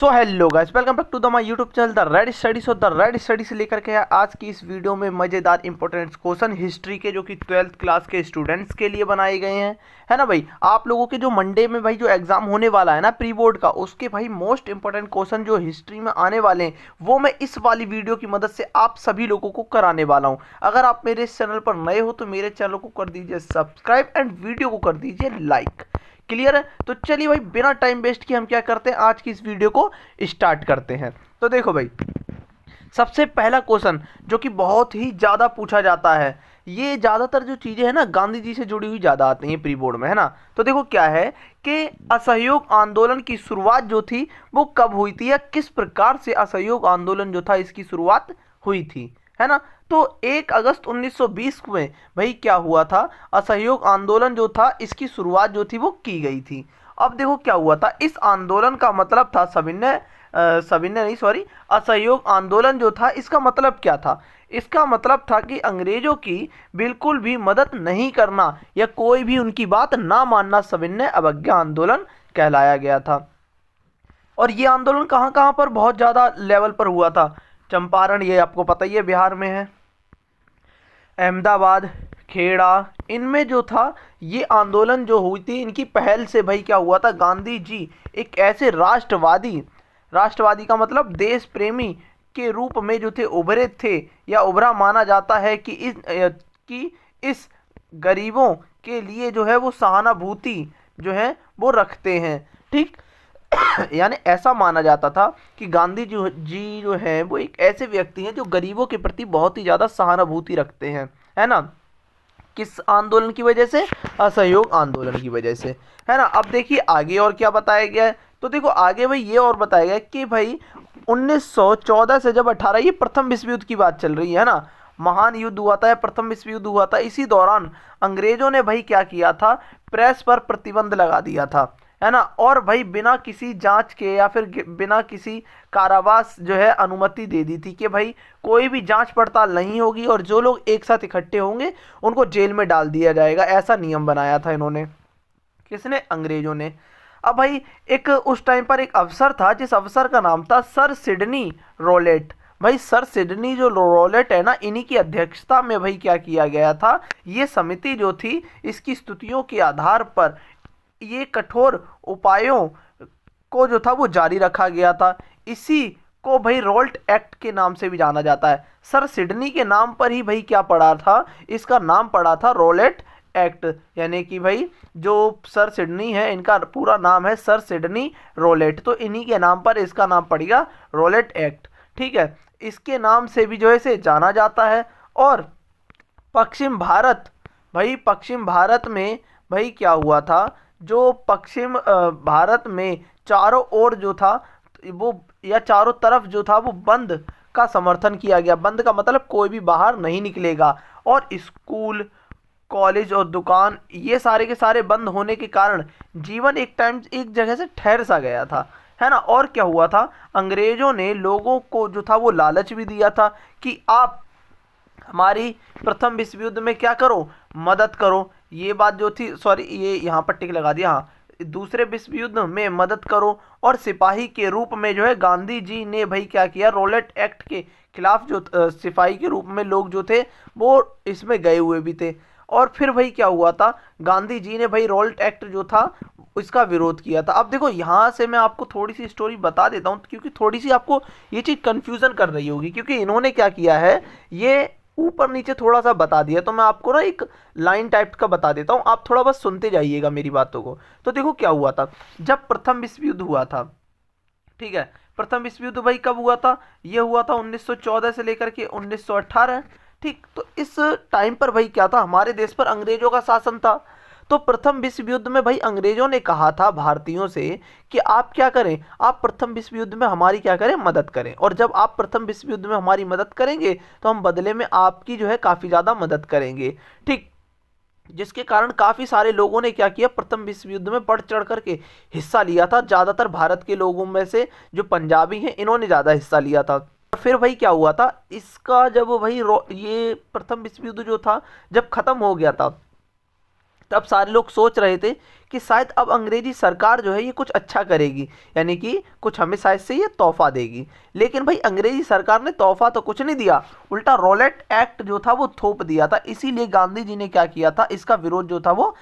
So hello guys, welcome back to the my YouTube channel the red studies. और the red study से लेकर के आज की इस वीडियो में मज़ेदार इंपॉर्टेंट क्वेश्चन हिस्ट्री के जो कि 12th क्लास के स्टूडेंट्स के लिए बनाए गए हैं, है ना भाई। आप लोगों के जो मंडे में भाई जो एग्जाम होने वाला है ना प्री बोर्ड का, उसके भाई मोस्ट इंपॉर्टेंट क्वेश्चन जो हिस्ट्री में आने वाले हैं वो मैं इस वाली वीडियो की मदद से आप सभी लोगों को कराने वाला हूँ। अगर आप मेरे इस चैनल पर नए हो तो मेरे चैनल को कर दीजिए सब्सक्राइब एंड वीडियो को कर दीजिए लाइक। क्लियर है? तो चलिए भाई, बिना टाइम वेस्ट किए हम क्या करते हैं, आज की इस वीडियो को स्टार्ट करते हैं। तो देखो भाई, सबसे पहला क्वेश्चन जो कि बहुत ही ज़्यादा पूछा जाता है, ये ज़्यादातर जो चीज़ें हैं ना गांधी जी से जुड़ी हुई ज़्यादा आती हैं प्री बोर्ड में, है ना। तो देखो क्या है कि असहयोग आंदोलन की शुरुआत जो थी वो कब हुई थी, या किस प्रकार से असहयोग आंदोलन जो था इसकी शुरुआत हुई थी, है ना। तो 1 अगस्त 1920 में भाई क्या हुआ था, असहयोग आंदोलन जो था इसकी शुरुआत जो थी वो की गई थी। अब देखो क्या हुआ था, इस आंदोलन का मतलब था सविनय नहीं सॉरी असहयोग आंदोलन जो था इसका मतलब क्या था। इसका मतलब था कि अंग्रेजों की बिल्कुल भी मदद नहीं करना या कोई भी उनकी बात ना मानना सविनय अवज्ञा आंदोलन कहलाया गया था। और ये आंदोलन कहाँ कहाँ पर बहुत ज़्यादा लेवल पर हुआ था। चंपारण, ये आपको पता ही है बिहार में है, अहमदाबाद, खेड़ा, इनमें जो था ये आंदोलन जो हुई थी, इनकी पहल से भाई क्या हुआ था, गांधी जी एक ऐसे राष्ट्रवादी का मतलब देश प्रेमी के रूप में जो थे उभरे थे, या उभरा माना जाता है कि इस गरीबों के लिए जो है वो सहानुभूति जो है वो रखते हैं। ठीक यानी ऐसा माना जाता था कि गांधी जी जो है वो एक ऐसे व्यक्ति हैं जो गरीबों के प्रति बहुत ही ज़्यादा सहानुभूति रखते हैं, है ना। किस आंदोलन की वजह से? असहयोग आंदोलन की वजह से, है ना। अब देखिए आगे और क्या बताया गया है। तो देखो आगे भाई ये और बताया गया कि भाई 1914 से जब 18, ये प्रथम विश्व युद्ध की बात चल रही है ना, महान युद्ध हुआ था, प्रथम विश्व युद्ध हुआ था। इसी दौरान अंग्रेजों ने भाई क्या किया था, प्रेस पर प्रतिबंध लगा दिया था, है ना। और भाई बिना किसी जांच के या फिर बिना किसी कारावास जो है अनुमति दे दी थी कि भाई कोई भी जांच पड़ताल नहीं होगी और जो लोग एक साथ इकट्ठे होंगे उनको जेल में डाल दिया जाएगा। ऐसा नियम बनाया था इन्होंने, किसने? अंग्रेजों ने। अब भाई एक उस टाइम पर एक अफसर था, जिस अफसर का नाम था सर सिडनी रोलेट। भाई सर सिडनी जो रोलेट है ना, इन्हीं की अध्यक्षता में भाई क्या किया गया था, ये समिति जो थी इसकी स्तुतियों के आधार पर ये कठोर उपायों को जो था वो जारी रखा गया था। इसी को भाई रोल्ट एक्ट के नाम से भी जाना जाता है। सर सिडनी के नाम पर ही भाई क्या पड़ा था, इसका नाम पड़ा था रोलेट एक्ट। यानी कि भाई जो सर सिडनी है इनका पूरा नाम है सर सिडनी रोलेट, तो इन्हीं के नाम पर इसका नाम पड़ेगा रोलेट एक्ट। ठीक है, इसके नाम से भी जो है इसे जाना जाता है। और पश्चिम भारत में भाई क्या हुआ था, जो पश्चिम भारत में चारों ओर जो था वो, या चारों तरफ जो था वो बंद का समर्थन किया गया। बंद का मतलब कोई भी बाहर नहीं निकलेगा, और स्कूल, कॉलेज और दुकान ये सारे के सारे बंद होने के कारण जीवन एक टाइम एक जगह से ठहर सा गया था, है ना। और क्या हुआ था, अंग्रेजों ने लोगों को जो था वो लालच भी दिया था कि आप हमारी प्रथम विश्व युद्ध में क्या करो, मदद करो। ये बात जो थी, सॉरी ये यहाँ पर टिक लगा दिया, हाँ, दूसरे विश्व युद्ध में मदद करो। और सिपाही के रूप में जो है गांधी जी ने भाई क्या किया, रोलेट एक्ट के खिलाफ जो सिपाही के रूप में लोग जो थे वो इसमें गए हुए भी थे। और फिर भाई क्या हुआ था, गांधी जी ने भाई रोलेट एक्ट जो था इसका विरोध किया था। अब देखो यहाँ से मैं आपको थोड़ी सी स्टोरी बता देता हूँ, क्योंकि थोड़ी सी आपको ये चीज़ कन्फ्यूज़न कर रही होगी, क्योंकि इन्होंने क्या किया है, ये ऊपर नीचे थोड़ा सा बता दिया। तो मैं आपको ना एक लाइन टाइप का बता देता हूँ, आप थोड़ा बस सुनते जाइएगा मेरी बातों को। तो देखो क्या हुआ था, जब प्रथम विश्व युद्ध हुआ था, ठीक है, प्रथम विश्व युद्ध भाई कब हुआ था, ये हुआ था 1914 से लेकर के 1918। ठीक, तो इस टाइम पर भाई क्या था, हमारे देश पर अंग्रेजों का शासन था। तो प्रथम विश्व युद्ध में भाई अंग्रेजों ने कहा था भारतीयों से कि आप क्या करें, आप प्रथम विश्व युद्ध में हमारी क्या करें, मदद करें। और जब आप प्रथम विश्व युद्ध में हमारी मदद करेंगे तो हम बदले में आपकी जो है काफ़ी ज़्यादा मदद करेंगे। ठीक, जिसके कारण काफ़ी सारे लोगों ने क्या किया, प्रथम विश्व युद्ध में बढ़ चढ़ करके हिस्सा लिया था। ज़्यादातर भारत के लोगों में से जो पंजाबी हैं इन्होंने ज़्यादा हिस्सा लिया था। फिर भाई क्या हुआ था, इसका जब भाई ये प्रथम विश्व युद्ध जो था जब खत्म हो गया था, तब सारे लोग सोच रहे थे कि शायद अब अंग्रेजी सरकार जो है ये कुछ अच्छा करेगी, यानी कि कुछ हमें शायद से ये तोहफा देगी। लेकिन भाई अंग्रेजी सरकार ने तोहफा तो कुछ नहीं दिया, उल्टा रॉलेट एक्ट जो था वो थोप दिया था। इसीलिए गांधी जी ने क्या किया था, इसका विरोध जो था वो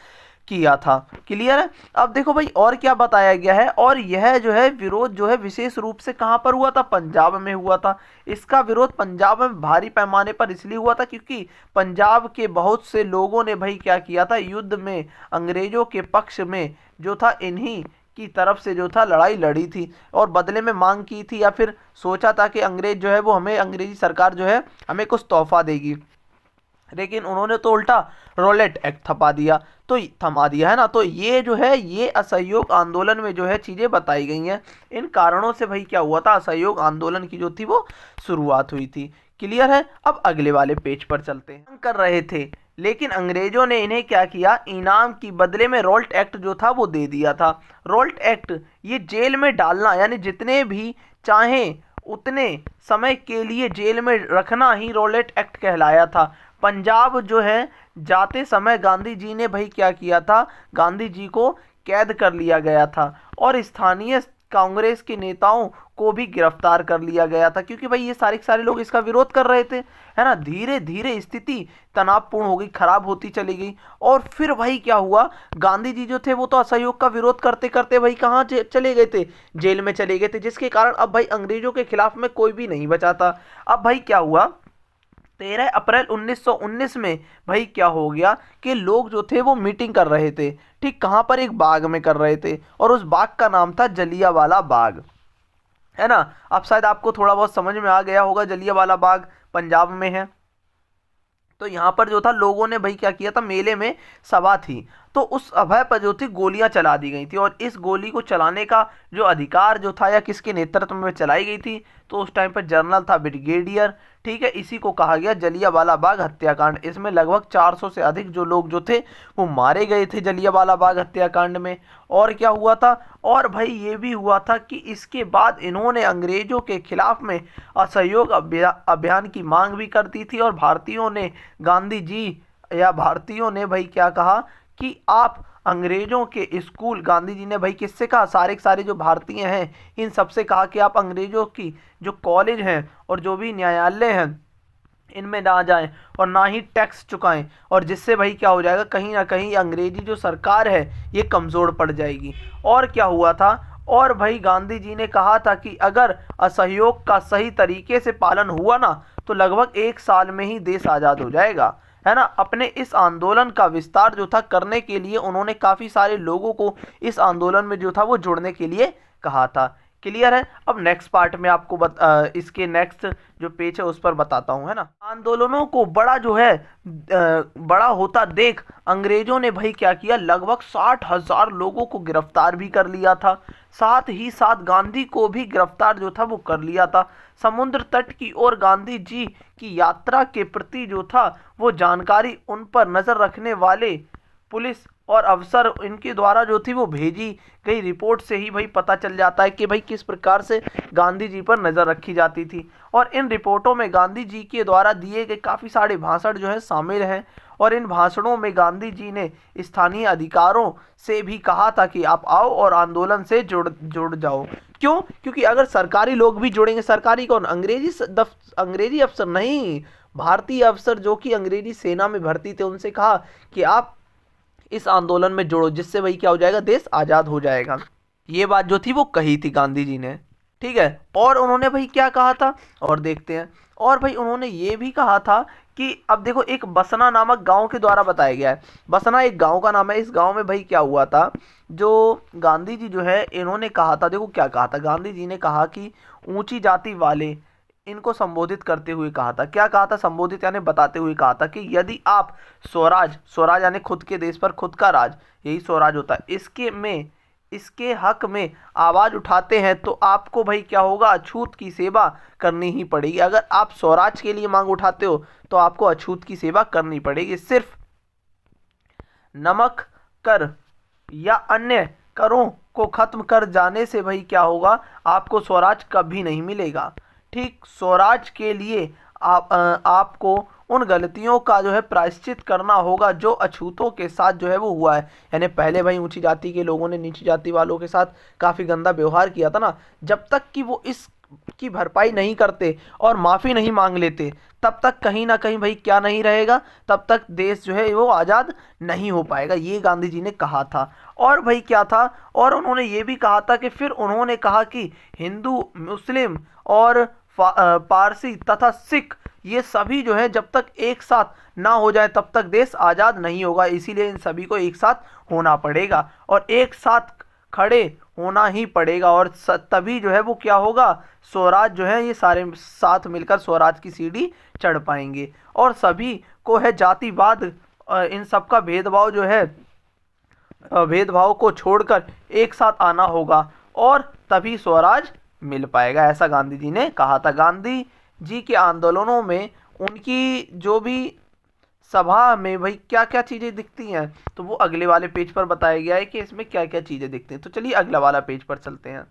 किया था। क्लियर है। अब देखो भाई और क्या बताया गया है, और यह जो है विरोध जो है विशेष रूप से कहां पर हुआ था, पंजाब में हुआ था। इसका विरोध पंजाब में भारी पैमाने पर इसलिए हुआ था क्योंकि पंजाब के बहुत से लोगों ने भाई क्या किया था, युद्ध में अंग्रेजों के पक्ष में जो था इन्हीं की तरफ से जो था लड़ाई लड़ी थी, और बदले में मांग की थी, या फिर सोचा था कि अंग्रेज जो है वो हमें, अंग्रेजी सरकार जो है हमें कुछ तोहफा देगी। लेकिन उन्होंने तो उल्टा रॉलेट एक्ट थपा दिया, तो थमा दिया है ना। तो ये जो है ये असहयोग आंदोलन में जो है चीज़ें बताई गई हैं। इन कारणों से भाई क्या हुआ था, असहयोग आंदोलन की जो थी वो शुरुआत हुई थी। क्लियर है। अब अगले वाले पेज पर चलते हैं। कर रहे थे, लेकिन अंग्रेजों ने इन्हें क्या किया, इनाम की बदले में रॉल्ट एक्ट जो था वो दे दिया था। रॉल्ट एक्ट ये जेल में डालना, यानी जितने भी चाहें उतने समय के लिए जेल में रखना ही रॉलेट एक्ट कहलाया था। पंजाब जो है जाते समय गांधी जी ने भाई क्या किया था, गांधी जी को कैद कर लिया गया था, और स्थानीय कांग्रेस के नेताओं को भी गिरफ्तार कर लिया गया था, क्योंकि भाई ये सारे के सारे लोग इसका विरोध कर रहे थे, है ना। धीरे धीरे स्थिति तनावपूर्ण हो गई, खराब होती चली गई। और फिर भाई क्या हुआ, गांधी जी जो थे वो तो असहयोग का विरोध करते करते भाई कहाँ चले गए थे, जेल में चले गए थे, जिसके कारण अब भाई अंग्रेजों के खिलाफ में कोई भी नहीं बचा था। अब भाई क्या हुआ, 13 अप्रैल 1919 में भाई क्या हो गया कि लोग जो थे वो मीटिंग कर रहे थे, ठीक कहाँ पर, एक बाग में कर रहे थे, और उस बाग का नाम था जलियांवाला बाग, है ना। अब शायद आपको थोड़ा बहुत समझ में आ गया होगा, जलियांवाला बाग पंजाब में है। तो यहाँ पर जो था लोगों ने भाई क्या किया था, मेले में सभा थी, तो उस सभा पर जो थी गोलियां चला दी गई थी, और इस गोली को चलाने का जो अधिकार जो था या किसके नेतृत्व में चलाई गई थी, तो उस टाइम पर जनरल था ब्रिगेडियर, ठीक है। इसी को कहा गया जलियांवाला बाग हत्याकांड। इसमें लगभग 400 से अधिक जो लोग जो थे वो मारे गए थे जलियांवाला बाग हत्याकांड में। और क्या हुआ था, और भाई ये भी हुआ था कि इसके बाद इन्होंने अंग्रेजों के खिलाफ में असहयोग अभियान की मांग भी कर दी थी, और भारतीयों ने, गांधी जी या भारतीयों ने भाई क्या कहा कि आप अंग्रेजों के स्कूल, गांधी जी ने भाई किससे कहा, सारे के सारे जो भारतीय हैं इन सबसे कहा कि आप अंग्रेजों की जो कॉलेज हैं और जो भी न्यायालय हैं इनमें ना जाएं, और ना ही टैक्स चुकाएं, और जिससे भाई क्या हो जाएगा, कहीं ना कहीं अंग्रेजी जो सरकार है ये कमज़ोर पड़ जाएगी। और क्या हुआ था, और भाई गांधी जी ने कहा था कि अगर असहयोग का सही तरीके से पालन हुआ ना तो लगभग 1 साल में ही देश आज़ाद हो जाएगा, है ना। अपने इस आंदोलन का विस्तार जो था करने के लिए उन्होंने काफ़ी सारे लोगों को इस आंदोलन में जो था वो जुड़ने के लिए कहा था। क्लियर है। अब नेक्स्ट पार्ट में आपको इसके नेक्स्ट जो पेज है उस पर बताता हूँ, है ना। आंदोलनों को बड़ा जो है बड़ा होता देख अंग्रेजों ने भाई क्या किया, लगभग 60,000 लोगों को गिरफ्तार भी कर लिया था, साथ ही साथ गांधी को भी गिरफ्तार जो था वो कर लिया था। समुद्र तट की ओर गांधी जी की यात्रा के प्रति जो था वो जानकारी उन पर नजर रखने वाले पुलिस और अफसर इनके द्वारा जो थी वो भेजी गई रिपोर्ट से ही भाई पता चल जाता है कि भाई किस प्रकार से गांधी जी पर नज़र रखी जाती थी। और इन रिपोर्टों में गांधी जी के द्वारा दिए गए काफ़ी सारे भाषण जो है शामिल हैं, और इन भाषणों में गांधी जी ने स्थानीय अधिकारों से भी कहा था कि आप आओ और आंदोलन से जुड़ जाओ। क्यों? क्योंकि अगर सरकारी लोग भी जुड़ेंगे, सरकारी कौन, अंग्रेजी अफसर नहीं, भारतीय अफसर जो कि अंग्रेजी सेना में भर्ती थे, उनसे कहा कि आप इस आंदोलन में जुड़ो, जिससे भाई क्या हो जाएगा, देश आज़ाद हो जाएगा। ये बात जो थी वो कही थी गांधी जी ने, ठीक है। और उन्होंने भाई क्या कहा था, और देखते हैं। और भाई उन्होंने ये भी कहा था कि अब देखो एक बसना नामक गांव के द्वारा बताया गया है, बसना एक गांव का नाम है। इस गांव में भाई क्या हुआ था, जो गांधी जी जो है इन्होंने कहा था, देखो क्या कहा था, गांधी जी ने कहा कि ऊंची जाति वाले, इनको संबोधित करते हुए कहा था, क्या कहा था, संबोधित यानी बताते हुए कहा था कि यदि आप स्वराज यानी खुद के देश पर खुद का राज, यही स्वराज होता है, इसके हक में आवाज़ उठाते हैं तो आपको भाई क्या होगा, अछूत की सेवा करनी ही पड़ेगी। अगर आप स्वराज के लिए मांग उठाते हो तो आपको अछूत की सेवा करनी पड़ेगी। सिर्फ नमक कर या अन्य करों को खत्म कर जाने से भाई क्या होगा, आपको स्वराज कभी नहीं मिलेगा। ठीक, स्वराज के लिए आपको उन गलतियों का जो है प्रायश्चित करना होगा जो अछूतों के साथ जो है वो हुआ है। यानी पहले भाई ऊंची जाति के लोगों ने नीची जाति वालों के साथ काफ़ी गंदा व्यवहार किया था ना, जब तक कि वो इस की भरपाई नहीं करते और माफ़ी नहीं मांग लेते, तब तक कहीं ना कहीं भाई क्या नहीं रहेगा, तब तक देश जो है वो आज़ाद नहीं हो पाएगा। ये गांधी जी ने कहा था। और भाई क्या था, और उन्होंने ये भी कहा था कि फिर उन्होंने कहा कि हिंदू, मुस्लिम और पारसी तथा सिख, ये सभी जो है जब तक एक साथ ना हो जाए तब तक देश आज़ाद नहीं होगा। इसीलिए इन सभी को एक साथ होना पड़ेगा और एक साथ खड़े होना ही पड़ेगा, और तभी जो है वो क्या होगा, स्वराज जो है ये सारे साथ मिलकर स्वराज की सीढ़ी चढ़ पाएंगे। और सभी को है जातिवाद, इन सब का भेदभाव जो है, भेदभाव को छोड़कर एक साथ आना होगा और तभी स्वराज मिल पाएगा, ऐसा गांधी जी ने कहा था। गांधी जी के आंदोलनों में उनकी जो भी सभा में भाई क्या क्या चीज़ें दिखती हैं, तो वो अगले वाले पेज पर बताया गया है कि इसमें क्या क्या चीज़ें दिखती हैं। तो चलिए अगला वाला पेज पर चलते हैं।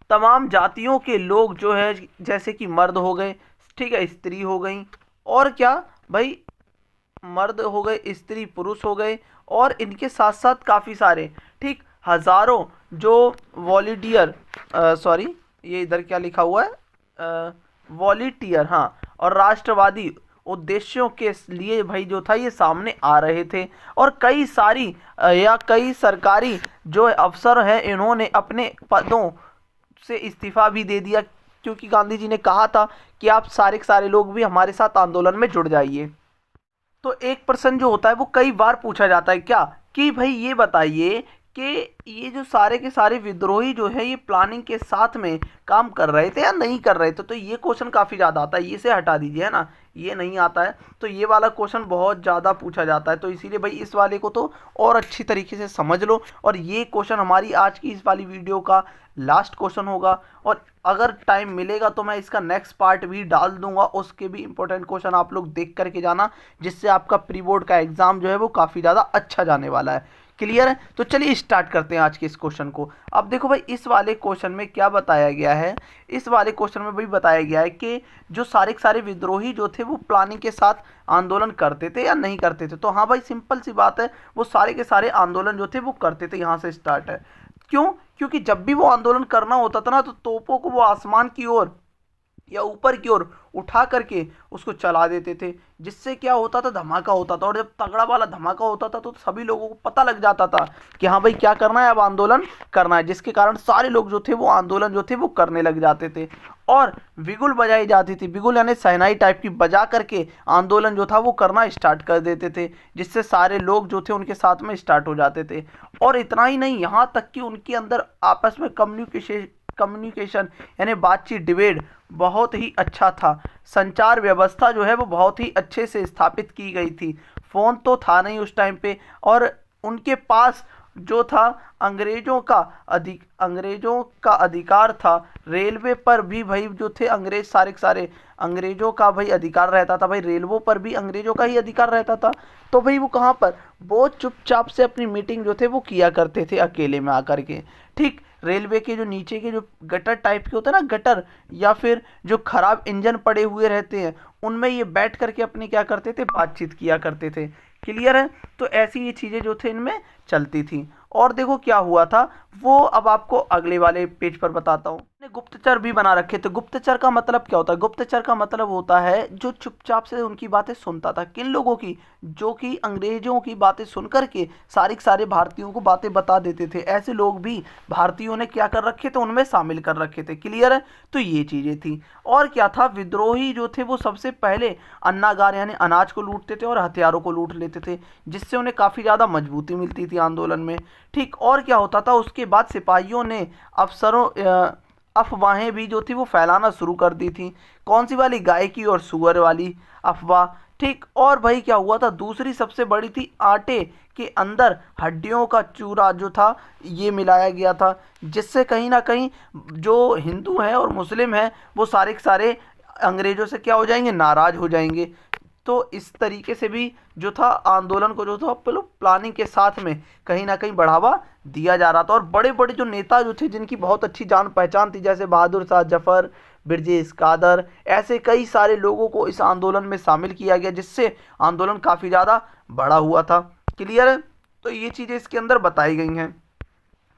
तमाम जातियों के लोग जो है, जैसे कि मर्द हो गए, ठीक है, स्त्री हो गई, और क्या भाई, मर्द हो गए, स्त्री पुरुष हो गए, और इनके साथ साथ काफ़ी सारे, ठीक, हज़ारों जो वॉलंटियर, सॉरी ये इधर क्या लिखा हुआ है, वॉलंटियर, हाँ, और राष्ट्रवादी उद्देश्यों के लिए भाई जो था ये सामने आ रहे थे। और कई सारी या कई सरकारी जो अफसर हैं, इन्होंने अपने पदों से इस्तीफा भी दे दिया, क्योंकि गांधी जी ने कहा था कि आप सारे के सारे लोग भी हमारे साथ आंदोलन में जुड़ जाइए। तो एक प्रश्न जो होता है वो कई बार पूछा जाता है, क्या कि भाई ये बताइए कि ये जो सारे के सारे विद्रोही जो है ये प्लानिंग के साथ में काम कर रहे थे या नहीं कर रहे थे। तो ये क्वेश्चन काफ़ी ज़्यादा आता है, ये से हटा दीजिए, है ना, ये नहीं आता है। तो ये वाला क्वेश्चन बहुत ज़्यादा पूछा जाता है, तो इसीलिए भाई इस वाले को तो और अच्छी तरीके से समझ लो। और ये क्वेश्चन हमारी आज की इस वाली वीडियो का लास्ट क्वेश्चन होगा, और अगर टाइम मिलेगा तो मैं इसका नेक्स्ट पार्ट भी डाल दूंगा, उसके भी इंपॉर्टेंट क्वेश्चन आप लोग देख करके जाना, जिससे आपका प्री बोर्ड का एग्ज़ाम जो है वो काफ़ी ज़्यादा अच्छा जाने वाला है। क्लियर है? तो चलिए स्टार्ट करते हैं आज के इस क्वेश्चन को। अब देखो भाई इस वाले क्वेश्चन में क्या बताया गया है, इस वाले क्वेश्चन में भाई बताया गया है कि जो सारे के सारे विद्रोही जो थे वो प्लानिंग के साथ आंदोलन करते थे या नहीं करते थे। तो हाँ भाई सिंपल सी बात है, वो सारे के सारे आंदोलन जो थे वो करते थे, यहाँ से स्टार्ट है। क्यों? क्योंकि जब भी वो आंदोलन करना होता था ना, तो तोपों को वो आसमान की ओर या ऊपर की ओर उठा करके उसको चला देते थे, जिससे क्या होता था, धमाका होता था। और जब तगड़ा वाला धमाका होता था तो सभी लोगों को पता लग जाता था कि हाँ भाई क्या करना है, अब आंदोलन करना है, जिसके कारण सारे लोग जो थे वो आंदोलन जो थे वो करने लग जाते थे। और बिगुल बजाई जाती थी, बिगुल यानी शहनाई टाइप की बजा करके आंदोलन जो था वो करना स्टार्ट कर देते थे, जिससे सारे लोग जो थे उनके साथ में स्टार्ट हो जाते थे। और इतना ही नहीं, यहाँ तक कि उनके अंदर आपस में कम्युनिकेशन यानी बातचीत, डिबेट बहुत ही अच्छा था। संचार व्यवस्था जो है वो बहुत ही अच्छे से स्थापित की गई थी। फ़ोन तो था नहीं उस टाइम पे, और उनके पास जो था अंग्रेज़ों का अधिकार था। रेलवे पर भी भाई जो थे अंग्रेज, सारे के सारे अंग्रेज़ों का भाई अधिकार रहता था। भाई रेलवों पर भी अंग्रेज़ों का ही अधिकार रहता था। तो भाई वो कहाँ पर, वो चुपचाप से अपनी मीटिंग जो थे वो किया करते थे अकेले में आकर के। ठीक, रेलवे के जो नीचे के जो गटर टाइप के होते हैं ना, गटर या फिर जो खराब इंजन पड़े हुए रहते हैं, उनमें ये बैठ करके अपने क्या करते थे, बातचीत किया करते थे। क्लियर है? तो ऐसी ये चीज़ें जो थे इनमें चलती थी। और देखो क्या हुआ था, वो अब आपको अगले वाले पेज पर बताता हूँ। गुप्तचर भी बना रखे थे। गुप्तचर का मतलब क्या होता है? गुप्तचर का मतलब होता है जो चुपचाप से उनकी बातें सुनता था। किन लोगों की? जो कि अंग्रेजों की बातें सुन करके सारे के सारे भारतीयों को बातें बता देते थे। ऐसे लोग भी भारतीयों ने क्या कर रखे थे, उनमें शामिल कर रखे थे। क्लियर है? तो ये चीज़ें थी। और क्या था, विद्रोही जो थे वो सबसे पहले अन्नागार यानी अनाज को लूटते थे और हथियारों को लूट लेते थे, जिससे उन्हें काफ़ी ज़्यादा मजबूती मिलती थी आंदोलन में। ठीक, और क्या होता था, उसके बाद सिपाहियों ने अफवाहें भी जो थी वो फैलाना शुरू कर दी थी। कौन सी वाली? गाय की और सुअर वाली अफवाह। ठीक, और भाई क्या हुआ था, दूसरी सबसे बड़ी थी, आटे के अंदर हड्डियों का चूरा जो था ये मिलाया गया था, जिससे कहीं ना कहीं जो हिंदू हैं और मुस्लिम हैं वो सारे के सारे अंग्रेज़ों से क्या हो जाएंगे, नाराज़ हो जाएंगे। तो इस तरीके से भी जो था आंदोलन को जो था प्लानिंग के साथ में कहीं ना कहीं बढ़ावा दिया जा रहा था। और बड़े बड़े जो नेता जो थे जिनकी बहुत अच्छी जान पहचान थी, जैसे बहादुर शाह जफर, ब्रजेश कादर, ऐसे कई सारे लोगों को इस आंदोलन में शामिल किया गया, जिससे आंदोलन काफ़ी ज़्यादा बड़ा हुआ था। क्लियर है? तो ये चीज़ें इसके अंदर बताई गई हैं।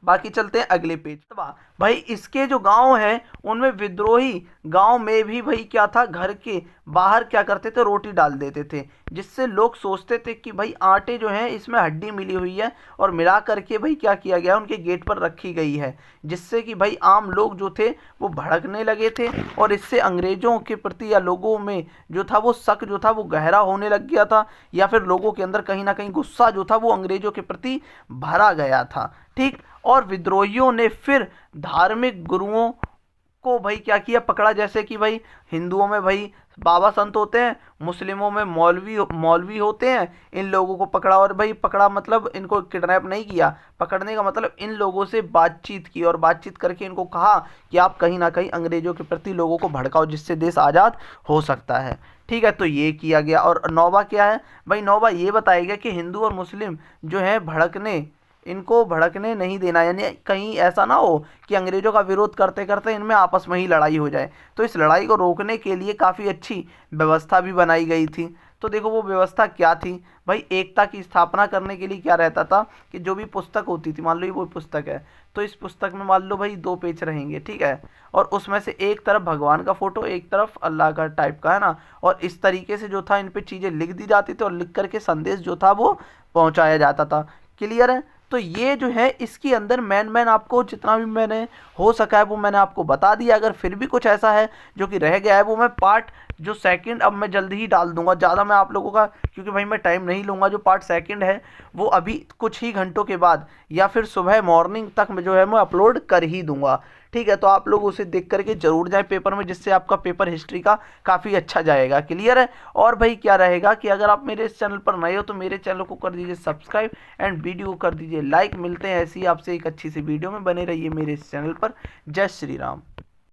बाकी चलते हैं अगले पेज। तो भाई इसके जो गांव हैं उनमें विद्रोही गांव में भी भाई क्या था, घर के बाहर क्या करते थे, रोटी डाल देते थे, जिससे लोग सोचते थे कि भाई आटे जो है इसमें हड्डी मिली हुई है और मिला करके भाई क्या किया गया, उनके गेट पर रखी गई है, जिससे कि भाई आम लोग जो थे वो भड़कने लगे थे और इससे अंग्रेजों के प्रति या लोगों में जो था वो शक जो था वो गहरा होने लग गया था, या फिर लोगों के अंदर कहीं ना कहीं गुस्सा जो था वो अंग्रेजों के प्रति भरा गया था। ठीक। और विद्रोहियों ने फिर धार्मिक गुरुओं को भाई क्या किया, पकड़ा। जैसे कि भाई हिंदुओं में भाई बाबा संत होते हैं, मुस्लिमों में मौलवी होते हैं, इन लोगों को पकड़ा। और भाई पकड़ा मतलब इनको किडनैप नहीं किया, पकड़ने का मतलब इन लोगों से बातचीत की और बातचीत करके इनको कहा कि आप कहीं ना कहीं अंग्रेजों के प्रति लोगों को भड़काओ, जिससे देश आज़ाद हो सकता है। ठीक है, तो ये किया गया। और नौवा क्या है भाई, नौवा ये बताया गया कि हिंदू और मुस्लिम जो है इनको भड़कने नहीं देना, यानी कहीं ऐसा ना हो कि अंग्रेजों का विरोध करते करते इनमें आपस में ही लड़ाई हो जाए। तो इस लड़ाई को रोकने के लिए काफ़ी अच्छी व्यवस्था भी बनाई गई थी। तो देखो वो व्यवस्था क्या थी भाई, एकता की स्थापना करने के लिए क्या रहता था कि जो भी पुस्तक होती थी, मान लो ये वो पुस्तक है, तो इस पुस्तक में मान लो भाई 2 पेज रहेंगे, ठीक है, और उसमें से एक तरफ भगवान का फोटो, एक तरफ अल्लाह का टाइप का, है ना, और इस तरीके से जो था इन पे चीज़ें लिख दी जाती थी और लिख करके संदेश जो था वो पहुंचाया जाता था। क्लियर है? तो ये जो है इसके अंदर मैन आपको जितना भी मैंने हो सका है वो मैंने आपको बता दिया। अगर फिर भी कुछ ऐसा है जो कि रह गया है वो मैं पार्ट जो सेकंड अब मैं जल्दी ही डाल दूंगा, ज़्यादा मैं आप लोगों का, क्योंकि भाई मैं टाइम नहीं लूँगा। जो पार्ट सेकंड है वो अभी कुछ ही घंटों के बाद या फिर सुबह मॉर्निंग तक में जो है मैं अपलोड कर ही दूंगा। ठीक है, तो आप लोग उसे देख करके जरूर जाएं पेपर में, जिससे आपका पेपर हिस्ट्री का काफ़ी अच्छा जाएगा। क्लियर है? और भाई क्या रहेगा कि अगर आप मेरे इस चैनल पर नए हो तो मेरे चैनल को कर दीजिए सब्सक्राइब एंड वीडियो को कर दीजिए लाइक। मिलते हैं ऐसी आपसे एक अच्छी सी वीडियो में, बने रहिए मेरे इस चैनल पर। जय श्री राम।